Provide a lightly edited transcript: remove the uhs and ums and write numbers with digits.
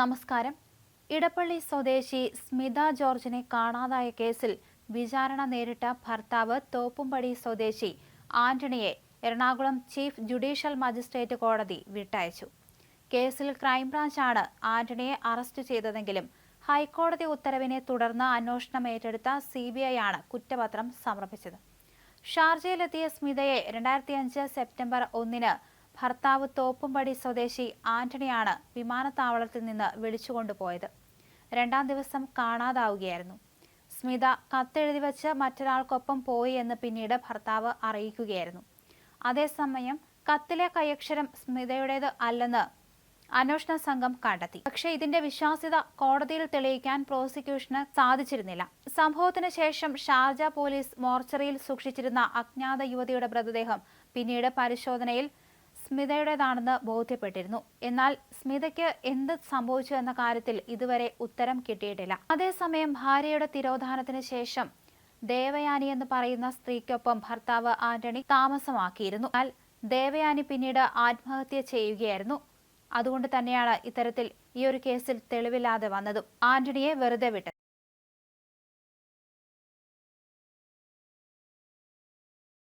നമസ്കാരം. ഇടപ്പള്ളി സ്വദേശി സ്മിത ജോർജിനെ കാണാതായ കേസിൽ വിചാരണ നേരിട്ട ഭർത്താവ് തോപ്പുംപടി സ്വദേശി ആന്റണിയെ എറണാകുളം ചീഫ് ജുഡീഷ്യൽ മജിസ്ട്രേറ്റ് കോടതി വിട്ടയച്ചു. കേസിൽ ക്രൈംബ്രാഞ്ചാണ് ആന്റണിയെ അറസ്റ്റ് ചെയ്തതെങ്കിലും ഹൈക്കോടതി ഉത്തരവിനെ തുടർന്ന് അന്വേഷണം ഏറ്റെടുത്ത CBI ആണ് കുറ്റപത്രം സമർപ്പിച്ചത്. ഷാർജയിലെത്തിയ സ്മിതയെ 2005 സെപ്റ്റംബർ 1 ഭർത്താവ് തോപ്പുംപടി സ്വദേശി ആന്റണിയാണ് വിമാനത്താവളത്തിൽ നിന്ന് വിളിച്ചുകൊണ്ടുപോയത്. 2ാം ദിവസം കാണാതാവുകയായിരുന്നു. സ്മിത കത്തെഴുതി വച്ച് മറ്റൊരാൾക്കൊപ്പം പോയി എന്ന് പിന്നീട് ഭർത്താവ് അറിയിക്കുകയായിരുന്നു. അതേസമയം കത്തിലെ കൈയക്ഷരം സ്മിതയുടേത് അല്ലെന്ന് അന്വേഷണ സംഘം കണ്ടെത്തി. പക്ഷേ ഇതിന്റെ വിശ്വാസ്യത കോടതിയിൽ തെളിയിക്കാൻ പ്രോസിക്യൂഷന് സാധിച്ചിരുന്നില്ല. സംഭവത്തിന് ശേഷം ഷാർജ പോലീസ് മോർച്ചറിയിൽ സൂക്ഷിച്ചിരുന്ന അജ്ഞാത യുവതിയുടെ മൃതദേഹം പിന്നീട് പരിശോധനയിൽ സ്മിതയുടേതാണെന്ന് ബോധ്യപ്പെട്ടിരുന്നു. എന്നാൽ സ്മിതയ്ക്ക് എന്ത് സംഭവിച്ചു എന്ന കാര്യത്തിൽ ഇതുവരെ ഉത്തരം കിട്ടിയിട്ടില്ല. അതേസമയം ഭാര്യയുടെ തിരോധാനത്തിന് ശേഷം ദേവയാനി എന്ന് പറയുന്ന സ്ത്രീക്കൊപ്പം ഭർത്താവ് ആന്റണി താമസമാക്കിയിരുന്നു. എന്നാൽ ദേവയാനി പിന്നീട് ആത്മഹത്യ ചെയ്യുകയായിരുന്നു. അതുകൊണ്ട് തന്നെയാണ് ഇത്തരത്തിൽ ഈ ഒരു കേസിൽ തെളിവില്ലാതെ വന്നതും ആന്റണിയെ വെറുതെ വിട്ടത്.